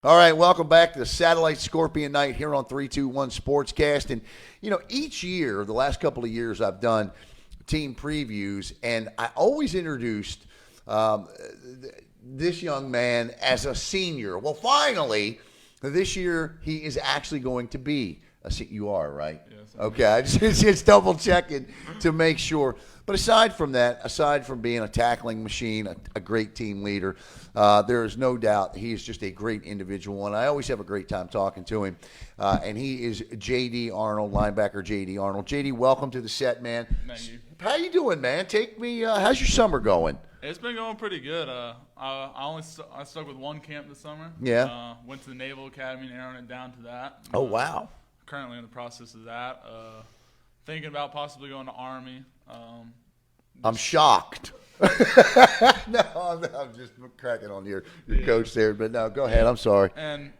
All right, welcome back to the Satellite Scorpion Night here on 321 Sportscast. And, each year, the last couple of years, I've done team previews, and I always introduced this young man as a senior. Well, finally, this year, he is actually going to be a senior. You are, right? Yes. Okay, I just double-checking to make sure. But aside from that, aside from being a tackling machine, a great team leader, there is no doubt he is just a great individual, and I always have a great time talking to him. And he is J.D. Arnold, linebacker J.D. Arnold. J.D., welcome to the set, man. Thank you. How you doing, man? Take me. How's your summer going? It's been going pretty good. I stuck with one camp this summer. Yeah. Went to the Naval Academy, narrowing it down to that. Oh, wow. Currently in the process of that. Thinking about possibly going to Army. I'm shocked. No, I'm just cracking on your coach there, but no, go ahead. I'm sorry. And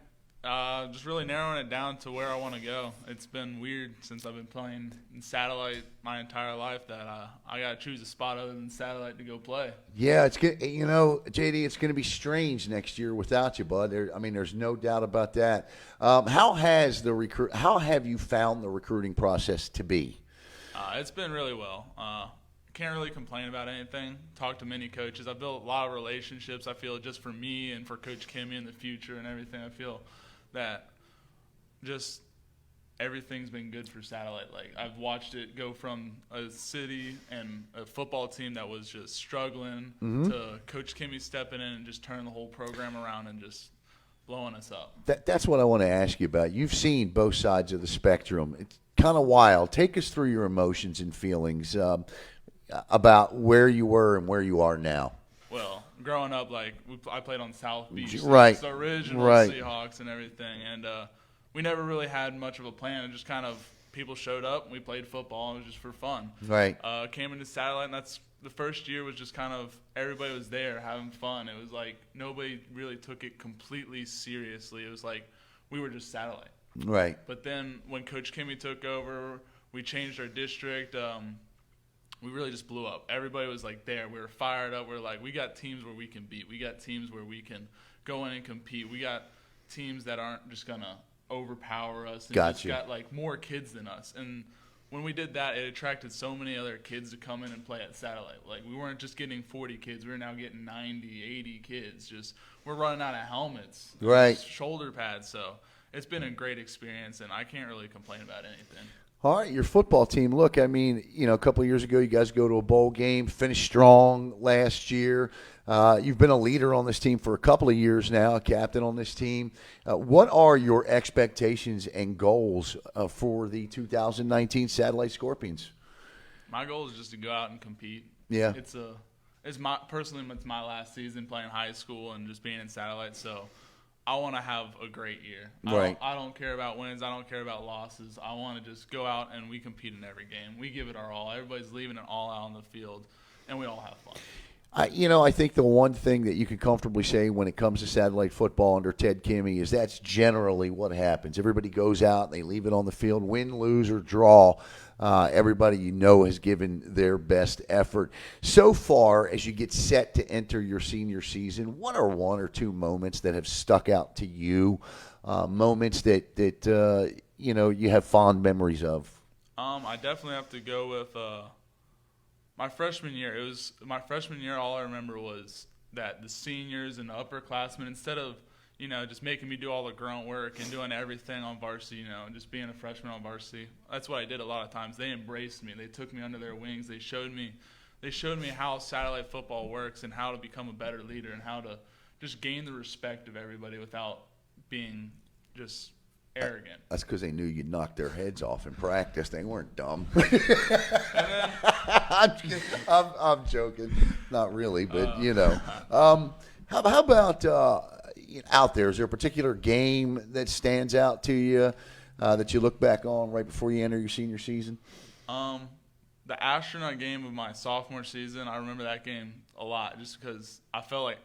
just really narrowing it down to where I want to go. It's been weird since I've been playing in satellite my entire life that I got to choose a spot other than satellite to go play. Yeah, it's good. JD, it's going to be strange next year without you, bud. There's no doubt about that. How have you found the recruiting process to be? It's been really well. Can't really complain about anything. Talked to many coaches. I've built a lot of relationships, I feel, just for me and for Coach Kimmy in the future and everything. I feel that just everything's been good for satellite. Like, I've watched it go from a city and a football team that was just struggling to Coach Kimmy stepping in and just turning the whole program around and just blowing us up. That's what I want to ask you about. You've seen both sides of the spectrum. It's kind of wild. Take us through your emotions and feelings about where you were and where you are now. Well, growing up, I played on South Beach, right? The original right. Seahawks and everything, and we never really had much of a plan. It just kind of people showed up, and we played football, and it was just for fun. Right. Came into satellite, and that's the first year was just kind of everybody was there having fun. It was like nobody really took it completely seriously. It was like we were just satellite. Right. But then when Coach Kimmy took over, we changed our district. We really just blew up. Everybody was like there. We were fired up. We were like, we got teams where we can beat. We got teams where we can go in and compete. We got teams that aren't just going to overpower us and just got like more kids than us. And when we did that, it attracted so many other kids to come in and play at satellite. Like, we weren't just getting 40 kids. We were now getting 90, 80 kids. Just we're running out of helmets, right, shoulder pads. So it's been a great experience, and I can't really complain about anything. All right, your football team. Look, a couple of years ago, you guys go to a bowl game, finished strong last year. You've been a leader on this team for a couple of years now, a captain on this team. What are your expectations and goals for the 2019 Satellite Scorpions? My goal is just to go out and compete. Yeah. It's my last season playing high school and just being in satellite, so I want to have a great year. Right. I don't care about wins. I don't care about losses. I want to just go out and we compete in every game. We give it our all. Everybody's leaving it all out on the field, and we all have fun. I think the one thing that you can comfortably say when it comes to satellite football under Ted Kimmy is that's generally what happens. Everybody goes out and they leave it on the field, win, lose, or draw. Everybody has given their best effort. So far, as you get set to enter your senior season, what are one or two moments that have stuck out to you, moments that you have fond memories of? I definitely have to go with my freshman year. All I remember was that the seniors and the upperclassmen, instead of just making me do all the grunt work and doing everything on varsity, just being a freshman on varsity. That's what I did a lot of times. They embraced me. They took me under their wings. They showed me how satellite football works and how to become a better leader and how to just gain the respect of everybody without being just arrogant. That's because they knew you'd knock their heads off in practice. They weren't dumb. I'm joking. Not really, but How about out there? Is there a particular game that stands out to you that you look back on right before you enter your senior season? The astronaut game of my sophomore season, I remember that game a lot just because I felt like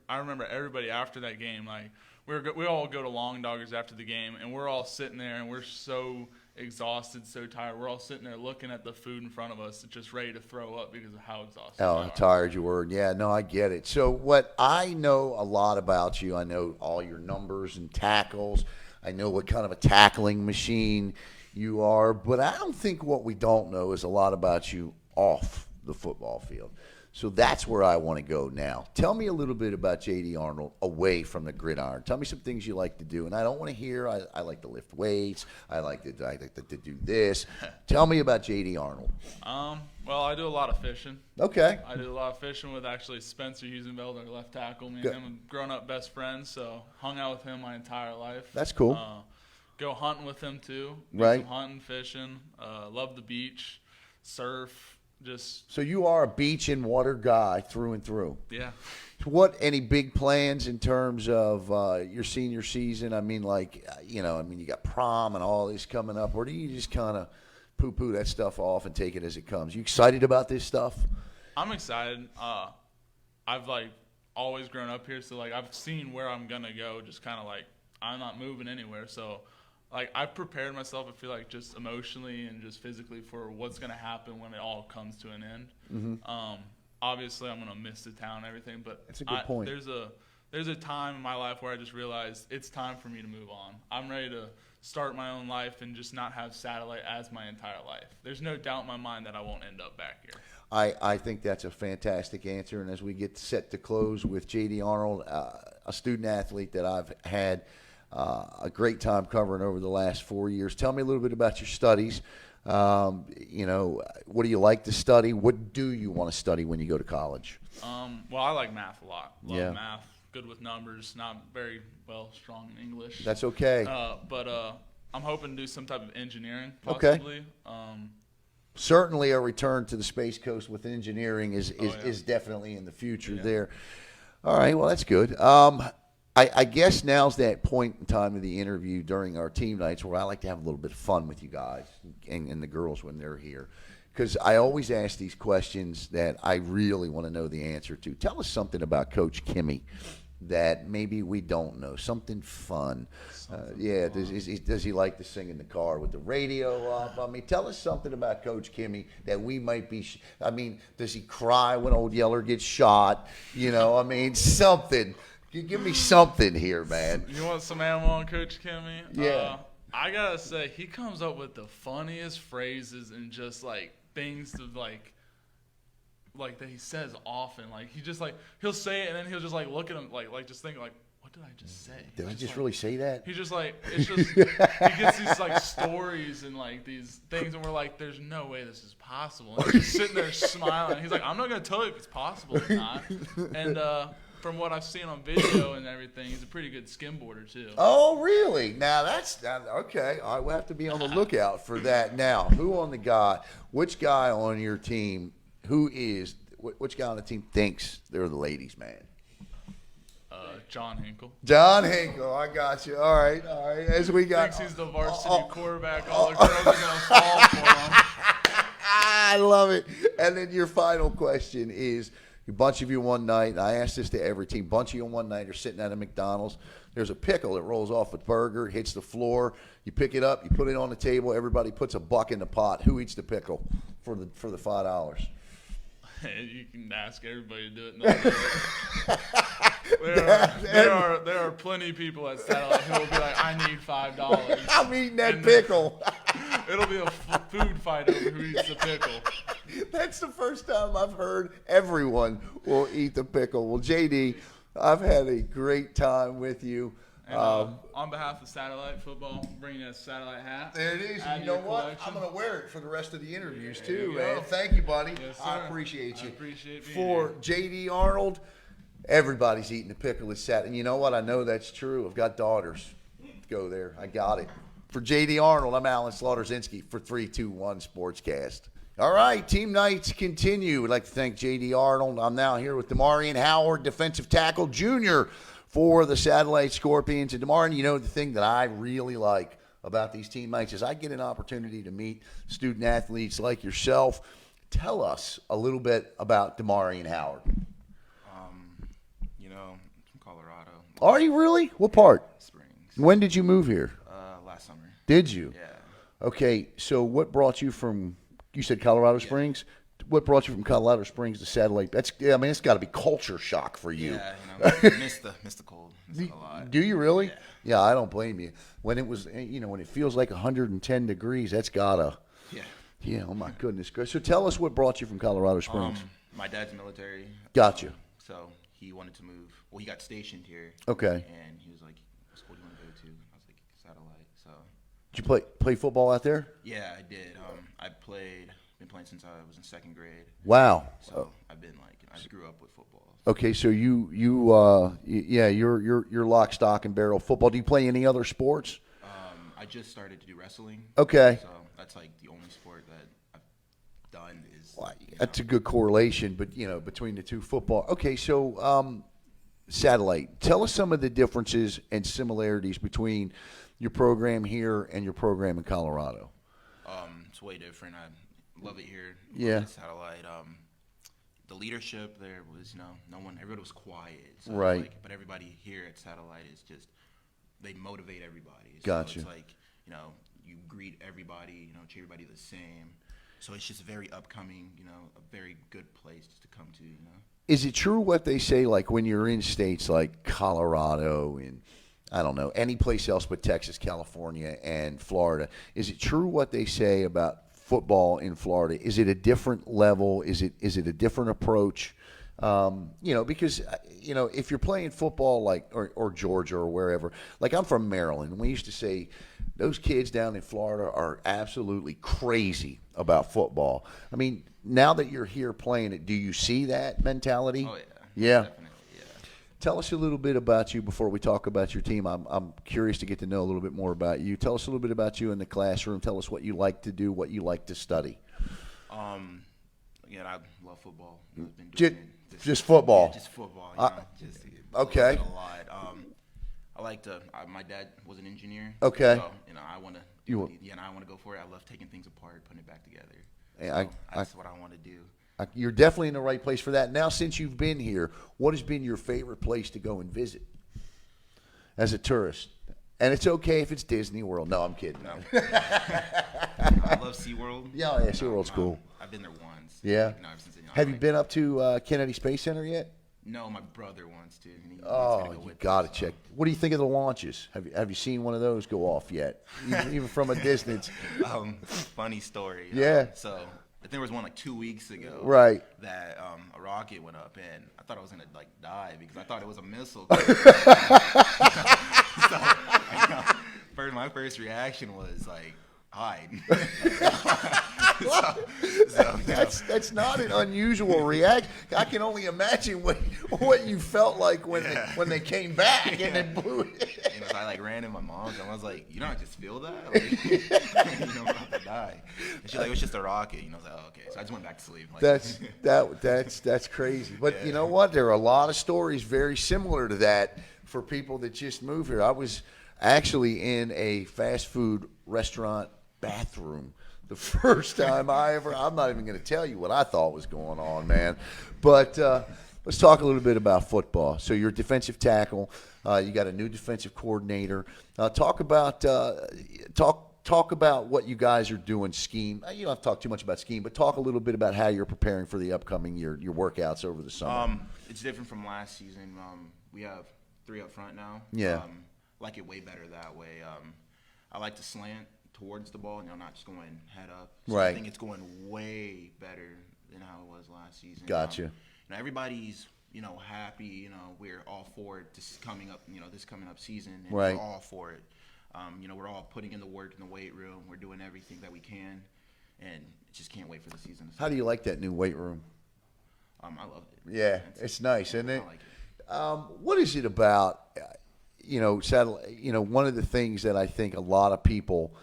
I remember everybody after that game, like we all go to Long Doggers after the game, and we're all sitting there, and we're so exhausted, so tired. We're all sitting there looking at the food in front of us, just ready to throw up because of how exhausted Oh, we how are. tired you were. Yeah, no, I get it. So what I know a lot about you, I know all your numbers and tackles. I know what kind of a tackling machine you are, but I don't think what we don't know is a lot about you off the football field. So that's where I want to go now. Tell me a little bit about J.D. Arnold away from the gridiron. Tell me some things you like to do. And I don't want to hear, I like to lift weights. I like to do this. Tell me about J.D. Arnold. Well, I do a lot of fishing. Okay. I do a lot of fishing with actually Spenser Heusinkveld, our left tackle. Me and Good. him have grown up best friends, so hung out with him my entire life. That's cool. Go hunting with him too. Do Right. some hunting, fishing. Love the beach, surf. So you are a beach and water guy through and through. Yeah. Any big plans in terms of your senior season? I mean, you got prom and all this coming up, or do you just kind of poo-poo that stuff off and take it as it comes? You excited about this stuff? I'm excited. I've always grown up here, so I've seen where I'm gonna go. Just kind of I'm not moving anywhere, so. I've prepared myself, I feel just emotionally and just physically for what's going to happen when it all comes to an end. Mm-hmm. Obviously, I'm going to miss the town and everything, but that's a good point. There's a time in my life where I just realized it's time for me to move on. I'm ready to start my own life and just not have satellite as my entire life. There's no doubt in my mind that I won't end up back here. I think that's a fantastic answer, and as we get set to close with J.D. Arnold, a student athlete that I've had a great time covering over the last 4 years. Tell me a little bit about your studies. What do you like to study? What do you want to study when you go to college? Well, I like math a lot. Love Yeah. math. Good with numbers. Not very strong in English. That's okay. But I'm hoping to do some type of engineering, Okay. possibly. Certainly a return to the Space Coast with engineering is definitely in the future there. All right, well, that's good. I guess now's that point in time of the interview during our team nights where I like to have a little bit of fun with you guys and the girls when they're here. Because I always ask these questions that I really want to know the answer to. Tell us something about Coach Kimmy that maybe we don't know, something fun. Does he like to sing in the car with the radio up? I mean, tell us something about Coach Kimmy that we might be does he cry when old Yeller gets shot? Something. You give me something here, man. You want some ammo on Coach Kimmy? Yeah. I gotta say, he comes up with the funniest phrases and just things to that he says often. He'll say it and then he'll just look at him just think what did I just say? Did I just really say that? He's just it's just he gets these stories and these things and we're there's no way this is possible. And he's just sitting there smiling. He's I'm not gonna tell you if it's possible or not. And from what I've seen on video and everything, he's a pretty good skimboarder too. Oh, really? Now that's okay. All right, we'll have to be on the lookout for that. Now, which guy on your team, which guy on the team thinks they're the ladies' man? John Hinkell. John Hinkell, I got you. All right. As we got, thinks he's the varsity quarterback. All the girls are gonna fall for him. I love it. And then your final question is: a bunch of you one night, and I asked this to every team, bunch of you one night are sitting at a McDonald's. There's a pickle that rolls off a burger, hits the floor. You pick it up, you put it on the table. Everybody puts a buck in the pot. Who eats the pickle for the $5? You can ask everybody to do it. There are plenty of people at Satellite who will be I need $5. I'm eating that pickle. It'll be a food fight over who eats the pickle. That's the first time I've heard everyone will eat the pickle. Well, JD, I've had a great time with you. And, on behalf of Satellite Football, I'm bringing you a Satellite hat. There it is. Add You know to your what? collection. I'm going to wear it for the rest of the interviews, There too, you man. go. Thank you, buddy. Yes, I sir. appreciate you. I appreciate being For here. JD Arnold, everybody's eating the pickle at Sat. And you know what? I know that's true. I've got daughters. Go there. I got it. For JD Arnold, I'm Alan Slaughterzinski for 321 Sportscast. All right, team nights continue. We'd like to thank J.D. Arnold. I'm now here with Damarion Howard, defensive tackle junior for the Satellite Scorpions. And Damarion, you know the thing that I really like about these team nights is I get an opportunity to meet student athletes like yourself. Tell us a little bit about Damarion Howard. From Colorado. Are you really? What part? Springs. When did you move here? Last summer. Did you? Yeah. Okay, so what brought you from? You said Colorado Springs. What brought you from Colorado Springs to Satellite? It's got to be culture shock for you. Yeah, miss the cold. Miss it a lot. Do you really? Yeah, I don't blame you. When it was, when it feels like 110 degrees, that's gotta. Yeah. Yeah. Oh my goodness. So tell us what brought you from Colorado Springs. My dad's military. Gotcha. So he wanted to move. Well, he got stationed here. Okay. And he was like, "What school do you want to go to?" I was like, "Satellite." So. Did you play football out there? Yeah, I did. Been playing since I was in 2nd grade. Wow. So I've been I grew up with football. Okay, so you're lock, stock, and barrel football. Do you play any other sports? I just started to do wrestling. Okay. So that's like the only sport that I've done is. That's a good correlation, but between the two football. Okay, so Satellite. Tell us some of the differences and similarities between your program here and your program in Colorado. It's way different. I love it here. Yeah. Satellite. The leadership there was, everybody was quiet. So right. But everybody here at Satellite is just, they motivate everybody. So gotcha. It's like, you greet everybody, treat everybody the same. So it's just very upcoming, a very good place to come to, Is it true what they say, like when you're in states like Colorado and, I don't know, any place else but Texas, California, and Florida, is it true what they say about football in Florida? Is it a different level? Is it a different approach? Because if you're playing football like or Georgia or wherever, like I'm from Maryland, and we used to say those kids down in Florida are absolutely crazy about football. I mean, now that you're here playing it, do you see that mentality? Oh yeah. Yeah. Definitely. Tell us a little bit about you before we talk about your team. I'm curious to get to know a little bit more about you. Tell us a little bit about you in the classroom. Tell us what you like to do, what you like to study. Again, I love football. I've been Just, doing it just football. Yeah, just football. Okay. A lot. I like to. My dad was an engineer. Okay. So I want to. And I want to go for it. I love taking things apart, putting it back together. That's what I want to do. You're definitely in the right place for that. Now, since you've been here, what has been your favorite place to go and visit as a tourist? And it's okay if it's Disney World. No, I'm kidding. No. I love SeaWorld. Yeah, SeaWorld's cool. I've been there once. Yeah. Ever since, Have you been up to Kennedy Space Center yet? No, my brother wants to. And he you got to check. What do you think of the launches? Have you seen one of those go off yet? Even from a distance. Funny story. Yeah. So I think there was one like 2 weeks ago. Right. That a rocket went up, and I thought I was gonna die because I thought it was a missile. So, my first reaction was like, hide. That's not an unusual reaction. I can only imagine what you felt like when they came back and they blew it. So I ran in my mom's and I was like, I just feel that? Like, I'm about to die. And she's like, it was just a rocket. I was like, oh, okay. So I just went back to sleep. Like, that's crazy. But you know what? There are a lot of stories very similar to that for people that just moved here. I was actually in a fast food restaurant bathroom the first time I'm not even going to tell you what I thought was going on, man. But let's talk a little bit about football. So you're a defensive tackle. You got a new defensive coordinator. Talk about what you guys are doing scheme. You don't have to talk too much about scheme, but talk a little bit about how you're preparing for the upcoming year, your workouts over the summer. It's different from last season. We have 3 up front now. Yeah. Like it way better that way. I like to slant towards the ball, not just going head up. So right. I think it's going way better than how it was last season. Gotcha. Everybody's happy. We're all for it. This coming up season, and right. We're all for it. We're all putting in the work in the weight room. We're doing everything that we can, and just can't wait for the season to start. How do you like that new weight room? I love it. Yeah, it's nice, isn't it? I like it. What is it about? One of the things that I think a lot of people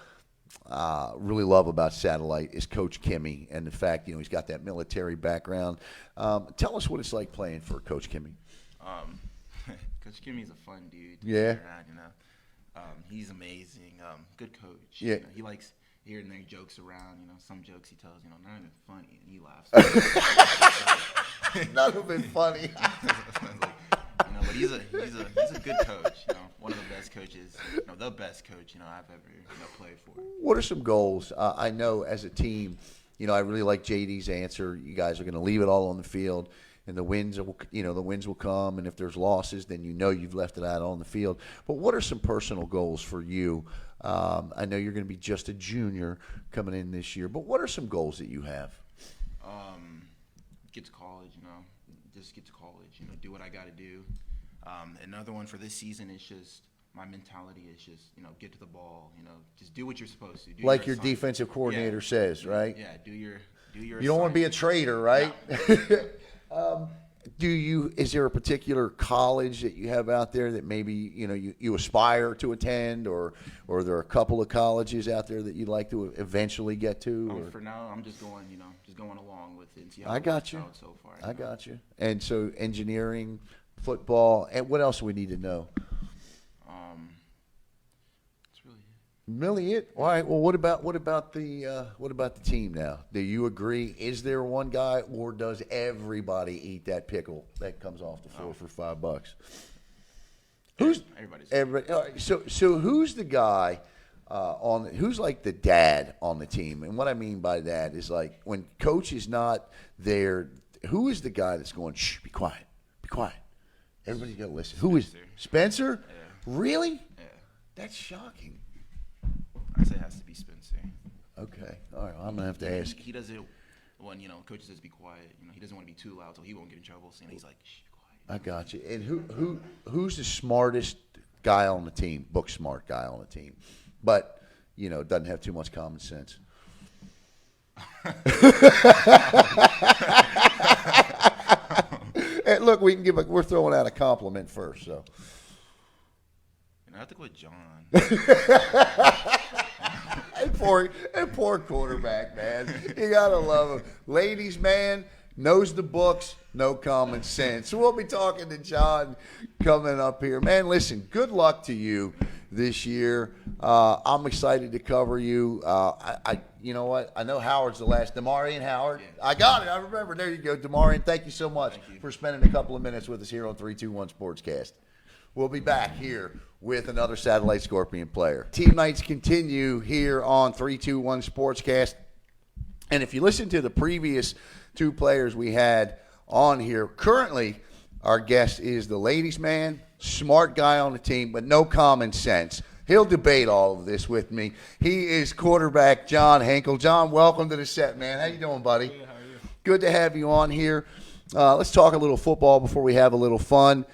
really love about Satellite is Coach Kimmy and the fact, he's got that military background. Tell us what it's like playing for Coach Kimmy. Coach Kimmy's a fun dude. Yeah. He's amazing. Good coach. Yeah. He likes hearing their jokes around. Some jokes he tells, none of it funny, and he laughs. None of it funny. but he's a good coach. One of the best coaches, the best coach I've ever played for. What are some goals? I know as a team, I really like JD's answer. You guys are going to leave it all on the field, and the wins will come. And if there's losses, then you've left it out on the field. But what are some personal goals for you? I know you're going to be just a junior coming in this year, but what are some goals that you have? Get to college, just get to college, do what I got to do. Another one for this season is just my mentality is just, get to the ball, just do what you're supposed to. Do like your defensive coordinator says, right? Yeah, do your You don't want to be a traitor, right? No. Is there a particular college that you have out there that maybe, you aspire to attend, or are there a couple of colleges out there that you'd like to eventually get to? For now, I'm just going, going along with it and see how I got you. so far. I got you. And so engineering, football, and what else do we need to know? That's really it. Really it? All right. Well, what about the team now? Do you agree? Is there one guy, or does everybody eat that pickle that comes off the floor for $5? Everybody? All right, so who's the guy who's like the dad on the team? And what I mean by that is, like, when coach is not there, who is the guy that's going, shh, be quiet, be quiet. Everybody's got to listen. Who is Spencer? Yeah. Really? Yeah. That's shocking. I say it has to be Spencer. Okay. All right. I'm going to have to ask. He does it when, coach says be quiet. He doesn't want to be too loud so he won't get in trouble. So he's like, shh, quiet. I got you. And who's the smartest guy on the team? Book smart guy on the team, but doesn't have too much common sense. And look, we're throwing out a compliment first, so. I have to go with John. and poor quarterback, man. You gotta love him. Ladies, man, knows the books, no common sense. So we'll be talking to John coming up here. Man, listen, good luck to you this year. I'm excited to cover you. You know what? I know Howard's the last. Damarion Howard. Yeah. I got it. I remember. There you go. Damarion, thank you so much for spending a couple of minutes with us here on 321 Sportscast. We'll be back here with another Satellite Scorpion player. Team nights continue here on 321 Sportscast. And if you listen to the previous two players we had on here, currently our guest is the ladies' man, smart guy on the team, but no common sense. He'll debate all of this with me. He is quarterback John Hinkell. John, welcome to the set, man. How you doing, buddy? Good, how are you? Good to have you on here. Let's talk a little football before we have a little fun.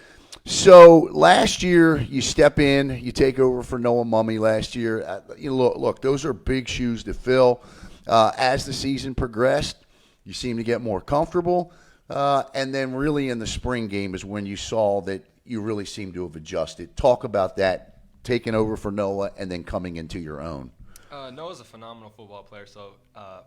So last year, you step in, you take over for Noah Mummy last year. Look, those are big shoes to fill. As the season progressed, you seem to get more comfortable. And then really in the spring game is when you saw that you really seem to have adjusted. Talk about that, taking over for Noah and then coming into your own. Noah's a phenomenal football player, so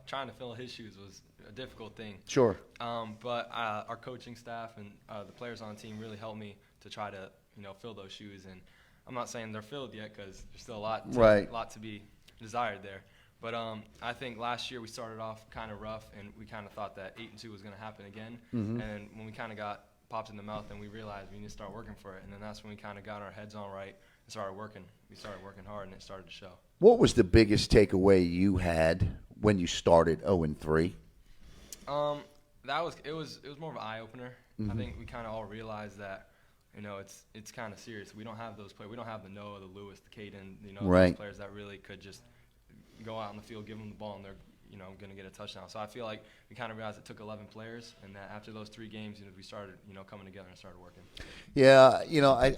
trying to fill his shoes was a difficult thing. Sure. But our coaching staff and the players on the team really helped me to try to fill those shoes. And I'm not saying they're filled yet because there's still a lot to be desired there. But I think last year we started off kind of rough, and we kind of thought that 8-2 was going to happen again. Mm-hmm. And when we kind of got popped in the mouth, and we realized we need to start working for it. And then that's when we kind of got our heads on right and started working. We started working hard, and it started to show. What was the biggest takeaway you had when you started 0-3? It was more of an eye opener. Mm-hmm. I think we kind of all realized that it's kind of serious. We don't have those players. We don't have the Noah, the Lewis, the Caden, right. Those players that really could just go out on the field, give them the ball, and they're going to get a touchdown. So I feel like we kind of realized it took 11 players, and that after those 3 games, we started coming together and started working. Yeah,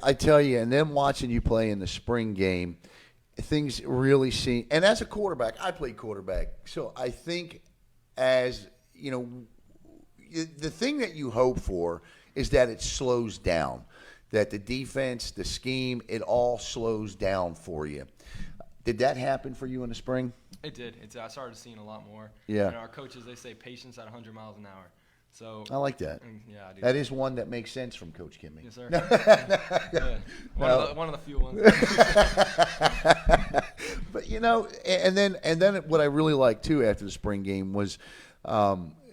I tell you, and then watching you play in the spring game, things really seem. And as a quarterback, I played quarterback, so I think as the thing that you hope for is that it slows down, that the defense, the scheme, it all slows down for you. Did that happen for you in the spring? It did. I started seeing a lot more. Yeah. And our coaches, they say patience at 100 miles an hour. So I like that. Yeah, I do. That is one that makes sense from Coach Kimmy. Yes, sir. Yeah. One of the few ones. But and then what I really liked too after the spring game was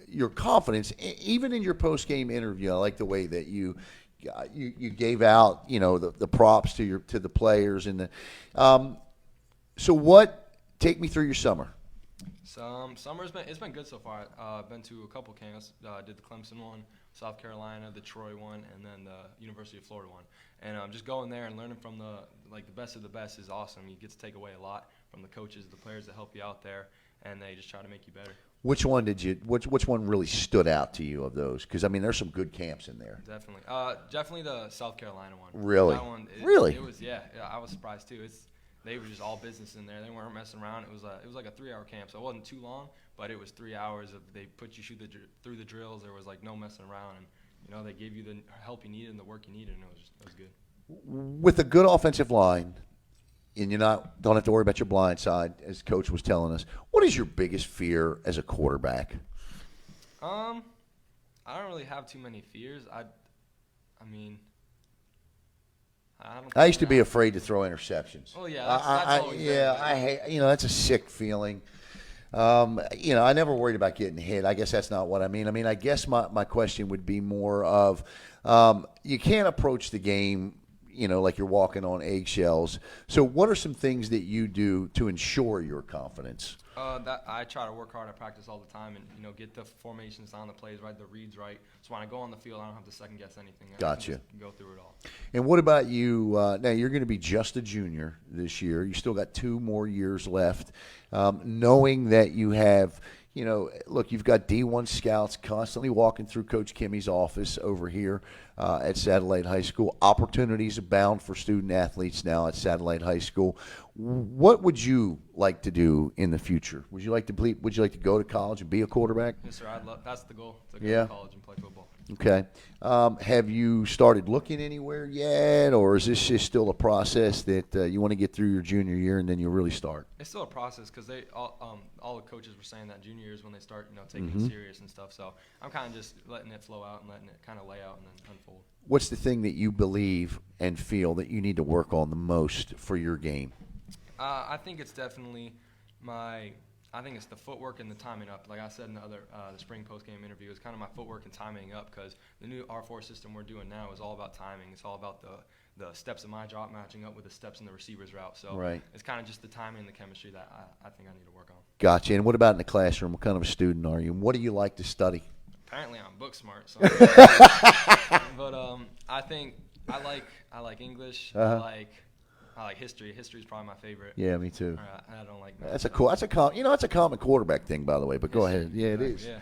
your confidence, even in your post game interview. I like the way that you you gave out, the props to the players and so take me through your summer. Summer's been good so far. I've been to a couple camps. Did the Clemson one, South Carolina, the Troy one, and then the University of Florida one. And just going there and learning from the best of the best is awesome. You get to take away a lot from the coaches, the players that help you out there, and they just try to make you better. Which one which one really stood out to you of those? Because there's some good camps in there. Definitely, definitely the South Carolina one. Really? That one, Really? It was yeah. I was surprised too. They were just all business in there. They weren't messing around. It was like a 3-hour camp, so it wasn't too long, but it was 3 hours of they put you through the drills. There was no messing around, and they gave you the help you needed and the work you needed, and it was good. With a good offensive line, and you don't have to worry about your blind side, as Coach was telling us. What is your biggest fear as a quarterback? I don't really have too many fears. I mean. I used to be afraid to throw interceptions. Oh yeah, that's always been. I hate. That's a sick feeling. I never worried about getting hit. I guess that's not what I mean. I guess my question would be more of, you can't approach the game, like you're walking on eggshells. So, what are some things that you do to ensure your confidence? That I try to work hard at practice all the time, and get the formations down, the plays right, the reads right. So when I go on the field, I don't have to second guess anything. Gotcha. I can go through it all. And what about you? Now you're going to be just a junior this year. You still got 2 more years left. Knowing that you have, look, you've got D1 scouts constantly walking through Coach Kimmy's office over here at Satellite High School. Opportunities abound for student athletes now at Satellite High School. What would you like to do in the future? Would you like to go to college and be a quarterback? Yes, sir. That's the goal, to go to college and play football. Okay. Have you started looking anywhere yet, or is this just still a process that you want to get through your junior year and then you'll really start? It's still a process because all the coaches were saying that junior year is when they start taking it serious and stuff. So I'm kind of just letting it flow out and letting it kind of lay out and then unfold. What's the thing that you believe and feel that you need to work on the most for your game? I think it's definitely I think it's the footwork and the timing up. Like I said in the spring post-game interview, it's kind of my footwork and timing up because the new R4 system we're doing now is all about timing. It's all about the steps of my drop matching up with the steps in the receiver's route. So It's kind of just the timing and the chemistry that I think I need to work on. Gotcha. And what about in the classroom? What kind of a student are you? And what do you like to study? Apparently I'm book smart. So but I think I like English. I like history. History is probably my favorite. Yeah, me too. I don't like math. That's a common quarterback thing, by the way. But go ahead. Yeah, it is. Yeah.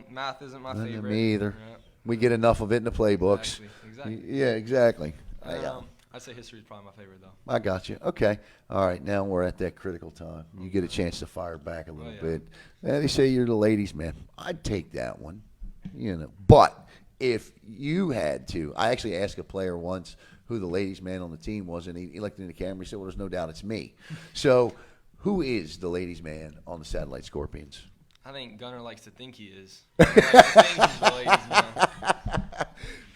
Math isn't my favorite. Me either. Yeah. We get enough of it in the playbooks. Exactly. Yeah, exactly. I'd say history is probably my favorite, though. I got you. Okay. All right. Now we're at that critical time. You get a chance to fire back a little bit. And they say you're the ladies' man. I'd take that one. But if you had to, I actually asked a player once who the ladies' man on the team was, and he looked in the camera. He said, "Well, there's no doubt it's me." So, who is the ladies' man on the Satellite Scorpions? I think Gunnar likes to think he is. Gunnar likes to think he's the ladies'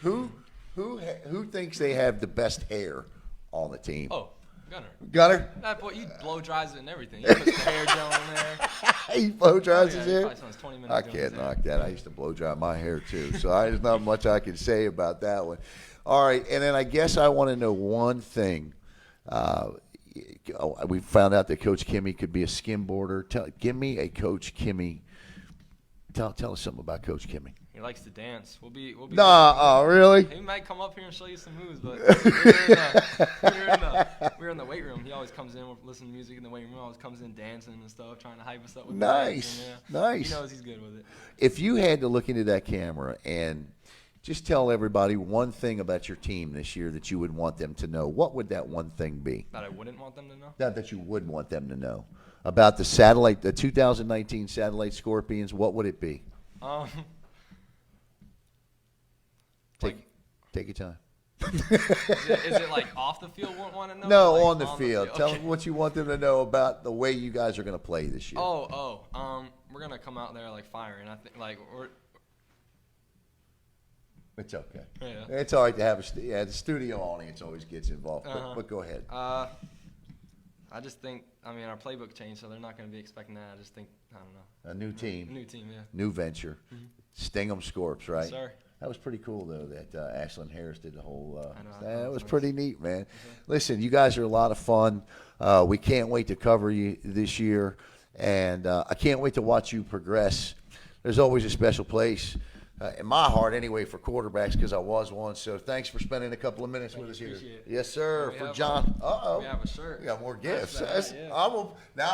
man. Who thinks they have the best hair on the team? Oh, Gunnar. Gunnar? That boy, he blow dries it and everything. He puts the hair gel in there. He blow dries his hair? He probably spends 20 minutes I doing can't his hair. knock that. I used to blow dry my hair too, so there's not much I can say about that one. All right, and then I guess I want to know one thing. We found out that Coach Kimmy could be a skimboarder. Give me a Coach Kimmy. Tell us something about Coach Kimmy. He likes to dance. We'll be. Really? He might come up here and show you some moves, but we were in the weight room. He always comes in, listening to music in the weight room. Always comes in dancing and stuff, trying to hype us up with Nice. He knows he's good with it. If you had to look into that camera and just tell everybody one thing about your team this year that you would want them to know, what would that one thing be? That I wouldn't want them to know? That you would want them to know. About the 2019 Satellite Scorpions, what would it be? Take your time. Is it like off the field want to know? No, like on the field. Okay. Tell them what you want them to know about the way you guys are going to play this year. We're going to come out there like firing. I think It's okay. Yeah. It's all right to have the studio audience always gets involved. But go ahead. I just think, our playbook changed, so they're not going to be expecting that. I just think, I don't know. A new team. A new team, yeah. New venture. Sting 'em Scorps, right? Yes, sir. That was pretty cool, though, that Ashlyn Harris did the whole that was nice. pretty neat, man. Listen, you guys are a lot of fun. We can't wait to cover you this year, and I can't wait to watch you progress. There's always a special place in my heart, anyway, for quarterbacks because I was one. So thanks for spending a couple of minutes with us here. Appreciate it. Yes, sir. We For have John. We have a shirt. We got more gifts. That's yeah. Now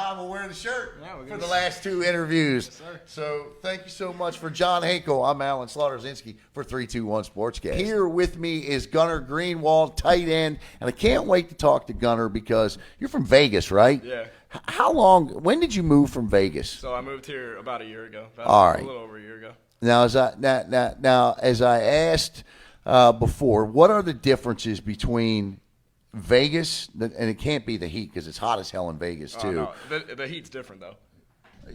I'm gonna wear the shirt Yeah, we're for gonna the see. last 2 interviews. Yes, sir. So thank you so much for John Hinkell. I'm Alan Slaughter-Zinski for 321 Sportscast. Here with me is Gunnar Greenwald, tight end, and I can't wait to talk to Gunnar because you're from Vegas, right? Yeah. How long? When did you move from Vegas? So I moved here about a year ago. All right. A little over a year ago. Now, as I asked before, what are the differences between Vegas and it can't be the heat because it's hot as hell in Vegas too? No, the heat's different though.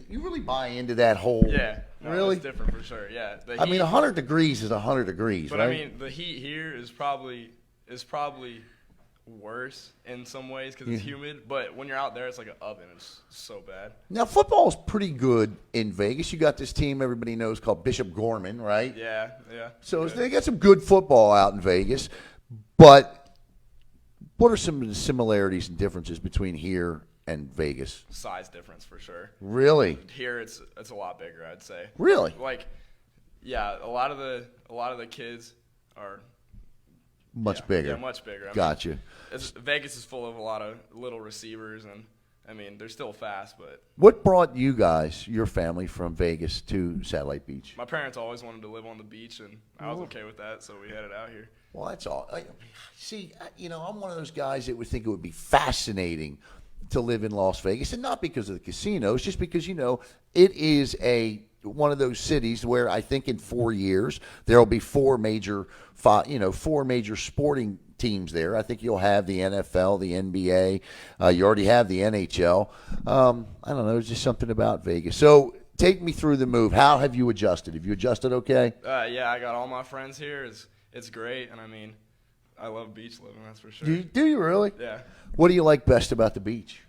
You really buy into that whole? Yeah. No, really? It's different for sure. Yeah. The I mean, heat- 100 degrees is 100 degrees, But right? I mean, the heat here is probably worse in some ways because it's humid. But when you're out there, it's like an oven. It's so bad. Now, football's pretty good in Vegas. You got this team everybody knows called Bishop Gorman, right? Yeah. Yeah. So Good. they got some good football out in Vegas. But what are some of the similarities and differences between here and Vegas? Size difference for sure. Really? Here, it's a lot bigger. I'd say. Really? Like, yeah, a lot of the kids are Much bigger. Yeah, much bigger. I mean, Gotcha. Vegas is full of a lot of little receivers, and I mean they're still fast. But What brought you guys, your family, from Vegas to Satellite Beach? my parents always wanted to live on the beach, and I was okay with that, so we headed out here. Well, that's all. I'm one of those guys that would think it would be fascinating to live in Las Vegas, and not because of the casinos, just because it is one of those cities where I think in 4 years there will be four major sporting teams there. I think you'll have the NFL, the NBA. You already have the NHL. I don't know. There's just something about Vegas. So take me through the move. How have you adjusted? Have you adjusted okay? Yeah, I got all my friends here. It's great, and I mean, I love beach living. That's for sure. Do you really? Yeah. What do you like best about the beach?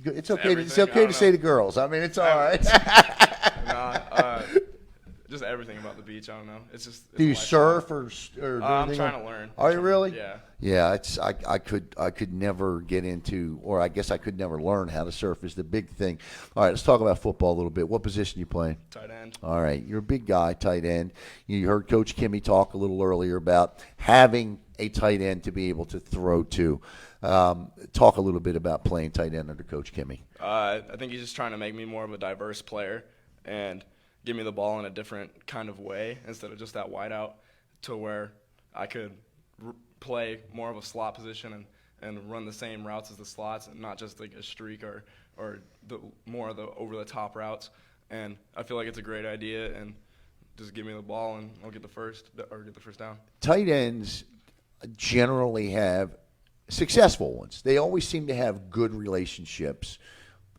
It's okay. Everything. It's okay to say to girls. I mean, it's all right. Just everything about the beach. I don't know. It's just. Do you it's surf or do I'm anything trying like- to learn. Are you really? Yeah. Yeah, I could never get into, or I guess I could never learn how to surf is the big thing. All right, let's talk about football a little bit. What position you playing? Tight end. All right, you're a big guy, tight end. You heard Coach Kimmy talk a little earlier about having a tight end to be able to throw to. Talk a little bit about playing tight end under Coach Kimmy. I think he's just trying to make me more of a diverse player and give me the ball in a different kind of way instead of just that wide out, to where I could play more of a slot position and run the same routes as the slots and not just like a streak or more of the over-the-top routes. And I feel like it's a great idea, and just give me the ball and I'll get the first down. Tight ends generally have successful ones. They always seem to have good relationships,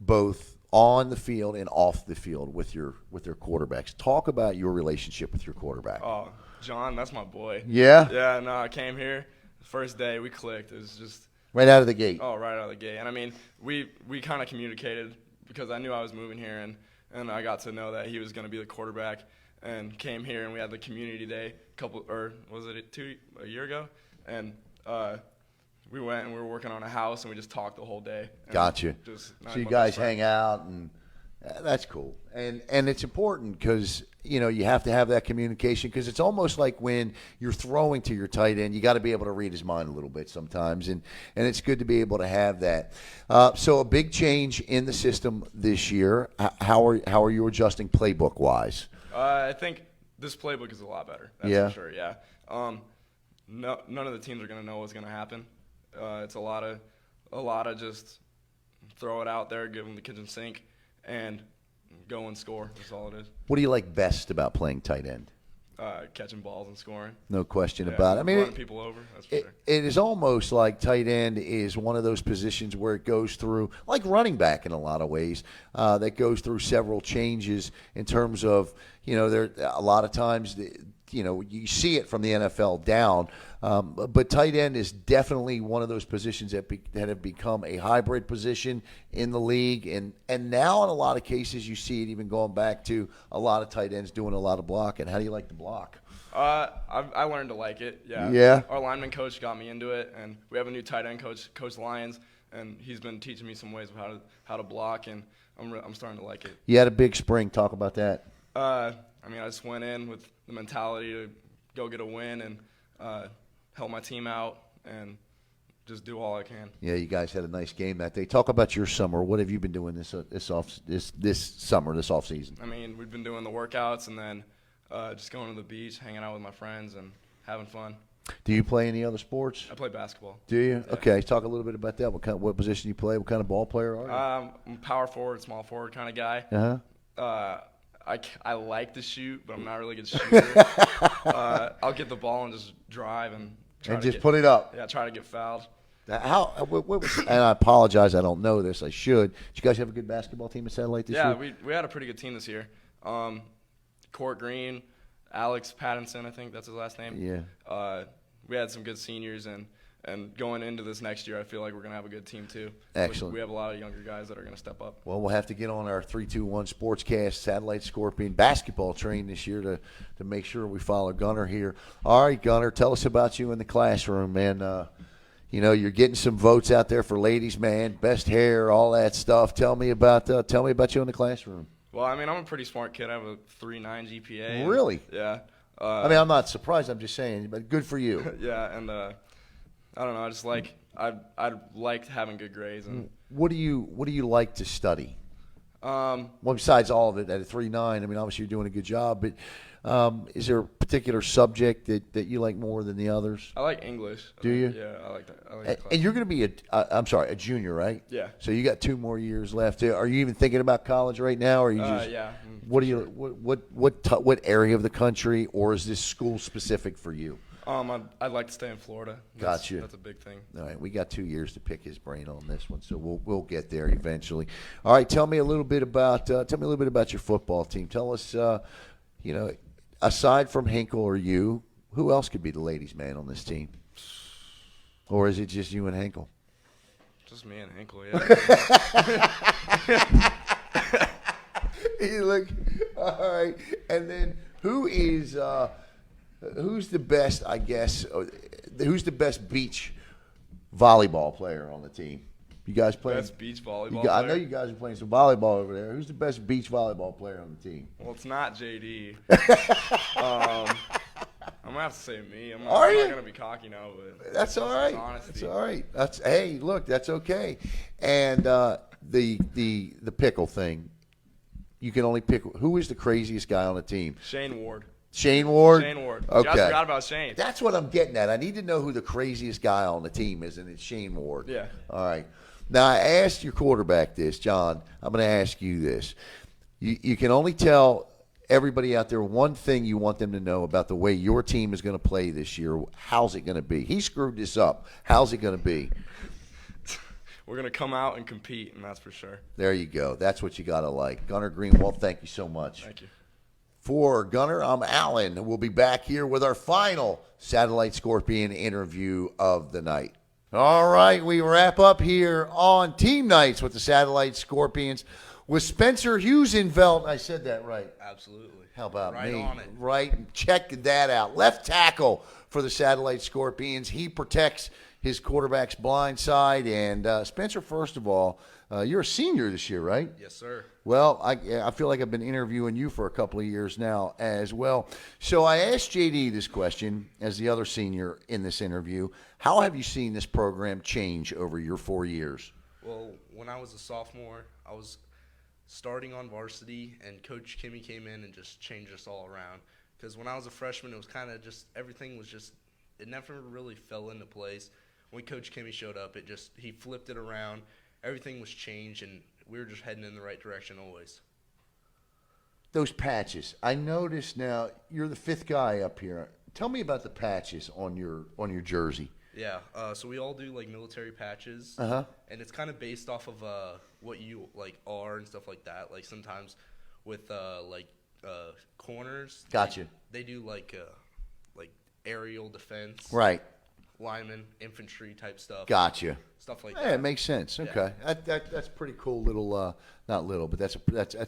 both on the field and off the field with their quarterbacks. Talk about your relationship with your quarterback. Oh, John, that's my boy. Yeah? Yeah, no, I came here. The first day we clicked. It was just Right out of the gate. right out of the gate. And I mean, we kind of communicated because I knew I was moving here, and I got to know that he was going to be the quarterback, and came here and we had the community day a year ago, and we went and we were working on a house and we just talked the whole day. Gotcha. So you guys hang out, and that's cool. And it's important because you have to have that communication, because it's almost like when you're throwing to your tight end, you got to be able to read his mind a little bit sometimes, and it's good to be able to have that. So a big change in the system this year. How are you adjusting playbook wise? I think this playbook is a lot better. That's Yeah. for sure. Yeah. No, none of the teams are going to know what's going to happen. It's a lot of just throw it out there, give them the kitchen sink, and go and score. That's all it is. What do you like best about playing tight end? Catching balls and scoring. No question Yeah, about it. I mean, running people over. That's for sure. it is almost like tight end is one of those positions where it goes through, like running back in a lot of ways, that goes through several changes in terms of, there a lot of times you see it from the NFL down. But tight end is definitely one of those positions that have become a hybrid position in the league. And now in a lot of cases you see it even going back to a lot of tight ends doing a lot of blocking. How do you like to block? I learned to like it. Yeah. Yeah. Our lineman coach got me into it, and we have a new tight end coach, Coach Lyons, and he's been teaching me some ways of how to block, and I'm starting to like it. You had a big spring. Talk about that. I just went in with the mentality to go get a win and help my team out and just do all I can. Yeah, you guys had a nice game that day. Talk about your summer. What have you been doing this summer, this off season? We've been doing the workouts and then just going to the beach, hanging out with my friends, and having fun. Do you play any other sports? I play basketball. Do you? Yeah. Okay, talk a little bit about that. What position you play? What kind of ball player are you? I'm a power forward, small forward kind of guy. Uh-huh. I like to shoot, but I'm not really a good shooter. I'll get the ball and just drive and put it up. Yeah, try to get fouled. What was, and I apologize, I don't know this. I should. Did you guys have a good basketball team at Satellite this year? Yeah, we had a pretty good team this year. Court Green, Alex Pattinson, I think that's his last name. Yeah. We had some good seniors, and going into this next year, I feel like we're going to have a good team too. Excellent. We have a lot of younger guys that are going to step up. Well, we'll have to get on our 321 Sportscast Satellite Scorpion basketball train this year to make sure we follow Gunnar here. All right, Gunnar, tell us about you in the classroom, man. You're getting some votes out there for ladies' man, best hair, all that stuff. Tell me about you in the classroom. Well, I'm a pretty smart kid. I have a 3.9 GPA. Really? Yeah. I'm not surprised. I'm just saying, but good for you. Yeah, and I don't know. I liked having good grades. And what do you like to study? Well, besides all of it, at a 3.9, obviously you're doing a good job, but is there a particular subject that you like more than the others? I like English. Do you? Yeah, I like that. I like that class. And you're going to be a junior, right? Yeah. So you got 2 more years left. Are you even thinking about college right now, or are you just? Yeah. What do you? What area of the country, or is this school specific for you? I'd like to stay in Florida. Got you. That's a big thing. All right, we got 2 years to pick his brain on this one, so we'll get there eventually. All right, tell me a little bit about your football team. Tell us, aside from Hinkell or you, who else could be the ladies' man on this team, or is it just you and Hinkell? Just me and Hinkell, yeah. You look all right, and then who's the best? I guess who's the best beach volleyball player on the team? You guys play Best beach volleyball I know player? you guys are playing some volleyball over there. Who's the best beach volleyball player on the team? Well, it's not JD. I'm gonna have to say me. I'm not gonna be cocky now, but that's all right. Honesty. That's all right. That's okay. And the pickle thing, you can only pick. Who is the craziest guy on the team? Shane Ward. Shane Ward? Shane Ward. Okay. You guys forgot about Shane. That's what I'm getting at. I need to know who the craziest guy on the team is, and it's Shane Ward. Yeah. All right. Now, I asked your quarterback this, John. I'm going to ask you this. You can only tell everybody out there one thing you want them to know about the way your team is going to play this year. How's it going to be? He screwed this up. How's it going to be? We're going to come out and compete, and that's for sure. There you go. That's what you got to like. Gunnar Greenwald, thank you so much. Thank you. For Gunnar, I'm Alan. We'll be back here with our final Satellite Scorpion interview of the night. All right, we wrap up here on Team Nights with the Satellite Scorpions with Spenser Heusinkveld. I said that right. Absolutely. How about right me? on it. Right. Check that out. Left tackle for the Satellite Scorpions. He protects his quarterback's blind side. And Spenser, first of all, you're a senior this year, right? Yes, sir. Well, I feel like I've been interviewing you for a couple of years now as well. So I asked JD this question as the other senior in this interview. How have you seen this program change over your 4 years? Well, when I was a sophomore, I was starting on varsity, and Coach Kimmy came in and just changed us all around. Because when I was a freshman, it was kind of just everything was just it never really fell into place. When Coach Kimmy showed up, he flipped it around. Everything was changed, and we were just heading in the right direction always. Those patches. I noticed now you're the 5th guy up here. Tell me about the patches on your jersey. Yeah, so we all do like military patches, Uh-huh. and it's kind of based off of what you like are and stuff like that. Like sometimes with like corners. Gotcha. They do like aerial defense. Right. Lineman, infantry type stuff. Gotcha. Stuff like Yeah, that. it makes sense. Okay, that's pretty cool. Little, not little, but that's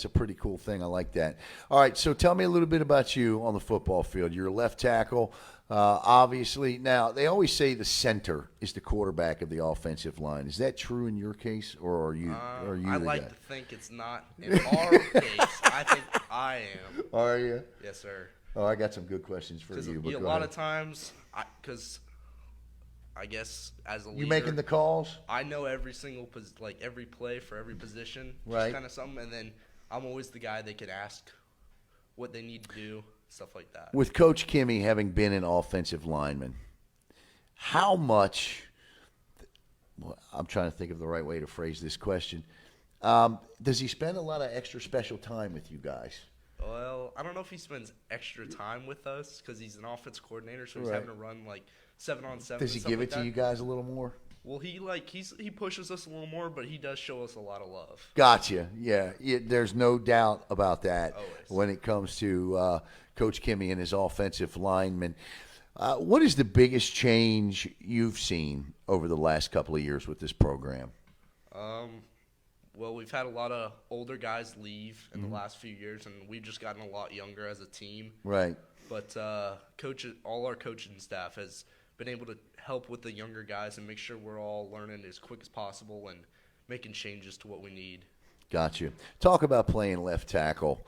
a pretty cool thing. I like that. All right, so tell me a little bit about you on the football field. You're a left tackle, obviously. Now they always say the center is the quarterback of the offensive line. Is that true in your case, or are you? I like to think it's not in our case. I think I am. Are you? Yes, sir. Oh, I got some good questions for you. Because a lot of times, I guess as a leader, you making the calls? I know every single every play for every position, Right. just kind of something, and then I'm always the guy they can ask what they need to do, stuff like that. With Coach Kimmy having been an offensive lineman, how much? Well, I'm trying to think of the right way to phrase this question. Does he spend a lot of extra special time with you guys? Well, I don't know if he spends extra time with us because he's an offense coordinator, so he's Right. having to run like 7-on-7. Does he give it to you guys a little more? Well, he pushes us a little more, but he does show us a lot of love. Gotcha. Yeah, there's no doubt about that Always. when it comes to Coach Kimmy and his offensive linemen. What is the biggest change you've seen over the last couple of years with this program? Well, we've had a lot of older guys leave in the last few years, and we've just gotten a lot younger as a team. Right. But all our coaching staff has been able to help with the younger guys and make sure we're all learning as quick as possible and making changes to what we need. Gotcha. Talk about playing left tackle.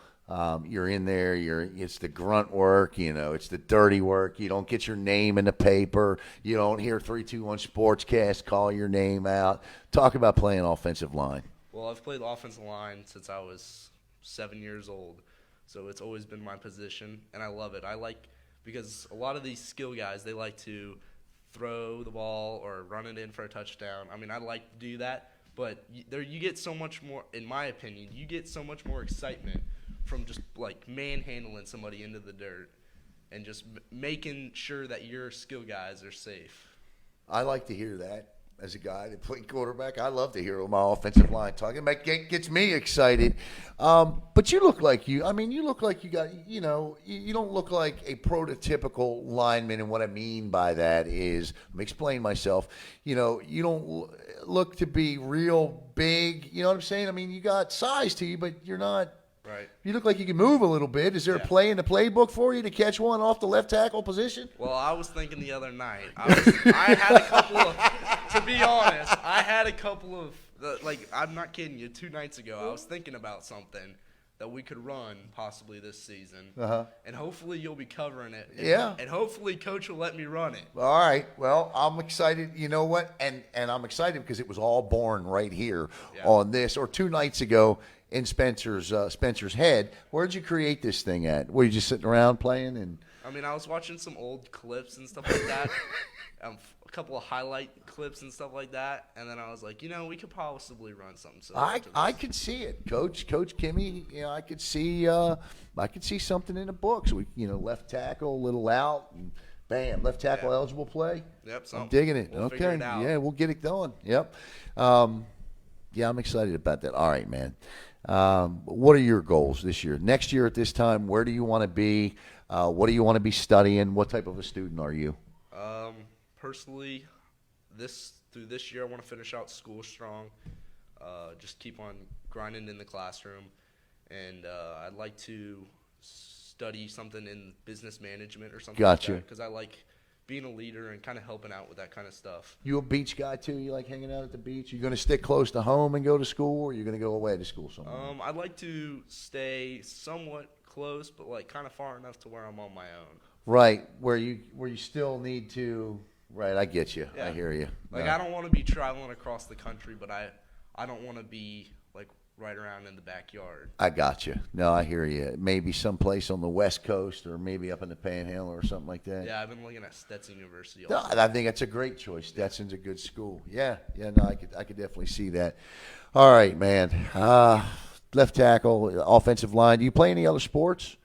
You're in there. It's the grunt work. It's the dirty work. You don't get your name in the paper. You don't hear 321Sportscast call your name out. Talk about playing offensive line. Well, I've played offensive line since I was 7 years old, so it's always been my position, and I love it. Because a lot of these skill guys, they like to throw the ball or run it in for a touchdown. I mean, I like to do that, but you get so much more, in my opinion, you get so much more excitement from just like manhandling somebody into the dirt and just making sure that your skill guys are safe. I like to hear that. As a guy that played quarterback, I love to hear my offensive line talking. It gets me excited. But you look like you look like you got, you don't look like a prototypical lineman. And what I mean by that is, let me explain myself. You don't look to be real big. You know what I'm saying? I mean, you got size to you, but you're not. Right. You look like you can move a little bit. Is there a play in the playbook for you to catch one off the left tackle position? Well, I was thinking the other night. I had a couple of, to be honest, I'm not kidding you, 2 nights ago, I was thinking about something that we could run possibly this season. Uh-huh. And hopefully you'll be covering it. Yeah. And hopefully Coach will let me run it. All right. Well, I'm excited. You know what? And I'm excited because it was all born right here on this, or 2 nights ago in Spencer's head. Where'd you create this thing at? Were you just sitting around playing? And I mean, I was watching some old clips and stuff like that, a couple of highlight clips and stuff like that, and then I was like, we could possibly run something. I could see it, Coach Kimmy. I could see something in the books. Left tackle, little out, and bam, left tackle eligible play. Yep, I'm digging it. We'll okay, figure it out. Yeah, we'll get it going. Yep. Yeah, I'm excited about that. All right, man. What are your goals this year? Next year at this time, where do you want to be? What do you want to be studying? What type of a student are you? Personally, through this year, I want to finish out school strong. Just keep on grinding in the classroom, and I'd like to study something in business management or something. Gotcha. Like that, because I like being a leader and kind of helping out with that kind of stuff. You a beach guy too? You like hanging out at the beach? You going to stick close to home and go to school, or are you going to go away to school somewhere? I'd like to stay somewhat close, but like kind of far enough to where I'm on my own. Right, where you still need to. Right, I get you. Yeah. I hear you. Like, No. I don't want to be traveling across the country, but I don't want to be like right around in the backyard. I got you. No, I hear you. Maybe someplace on the West Coast, or maybe up in the Panhandle or something like that. Yeah, I've been looking at Stetson University. No, Also. I think that's a great choice. Stetson's a good school. Yeah. No, I could definitely see that. All right, man. Left tackle, offensive line. Do you play any other sports?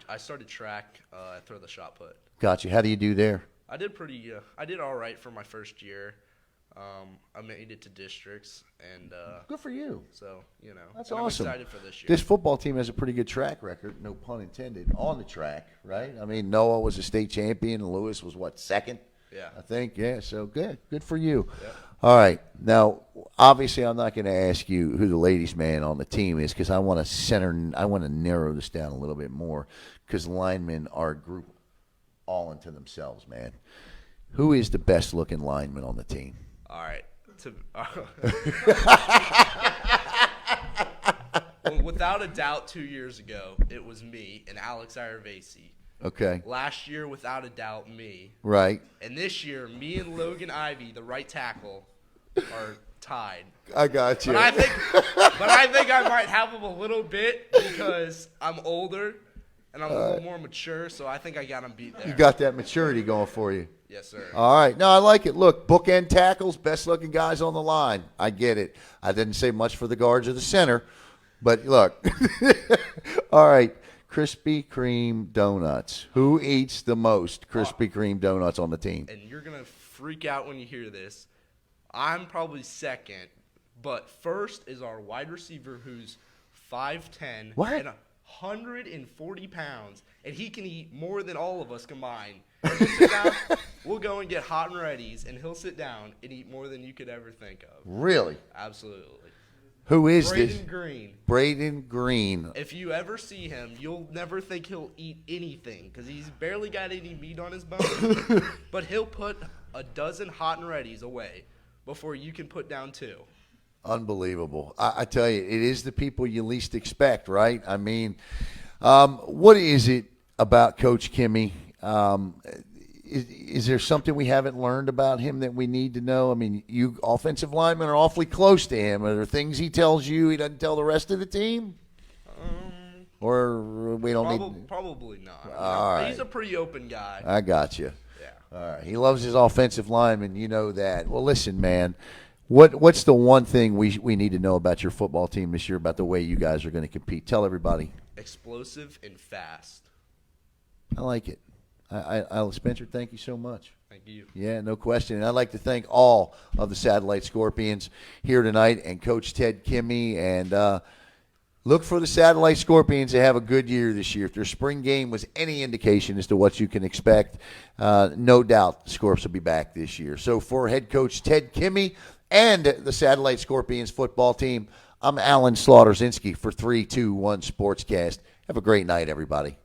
I started track. I throw the shot put. Got you. How do you do there? I did all right for my first year. I made it to districts, and Good for you. so That's and awesome. I'm excited for this year. This football team has a pretty good track record, no pun intended, on the track, right? I mean, Noah was a state champion, and Lewis was, second? Yeah. I think, yeah, so good for you. Yep. All right, now, obviously I'm not going to ask you who the ladies' man on the team is because I want to narrow this down a little bit more because linemen are a group all into themselves, man. Who is the best-looking lineman on the team? All right. Well, without a doubt, 2 years ago, it was me and Alex Iravasi. Okay. Last year, without a doubt, me. Right. And this year, me and Logan Ivy, the right tackle, are tied. I got you. But I think I might have him a little bit because I'm older and I'm a little more mature, so I think I got him beat there. You got that maturity going for you. Yes, sir. All right. No, I like it. Look, bookend tackles, best-looking guys on the line. I get it. I didn't say much for the guards or the center, but look. All right. Krispy Kreme donuts. Who eats the most Krispy Kreme donuts on the team? And you're going to freak out when you hear this. I'm probably second, but first is our wide receiver who's 5'10", What? and 140 pounds, and he can eat more than all of us combined. He'll sit down, we'll go and get hot and readies, and he'll sit down and eat more than you could ever think of. Really? Absolutely. Who is Braden this? Green. Braden Green. If you ever see him, you'll never think he'll eat anything because he's barely got any meat on his bones. But he'll put a dozen hot and readies away before you can put down two. Unbelievable. I tell you, it is the people you least expect, right? I mean, what is it about Coach Kimmy? Is there something we haven't learned about him that we need to know? I mean, you offensive linemen are awfully close to him. Are there things he tells you he doesn't tell the rest of the team? Or we don't need? Probably not. All right. He's a pretty open guy. I got you. Yeah. All right. He loves his offensive linemen. You know that. Well, listen, man. What's the one thing we need to know about your football team this year, about the way you guys are going to compete? Tell everybody. Explosive and fast. I like it. Spencer, thank you so much. Thank you. Yeah, no question. And I'd like to thank all of the Satellite Scorpions here tonight and Coach Ted Kimmy. And look for the Satellite Scorpions to have a good year this year. If their spring game was any indication as to what you can expect, no doubt the Scorps will be back this year. So for head coach Ted Kimmy and the Satellite Scorpions football team, I'm Alan Slaughterzinski for 321 Sportscast. Have a great night, everybody.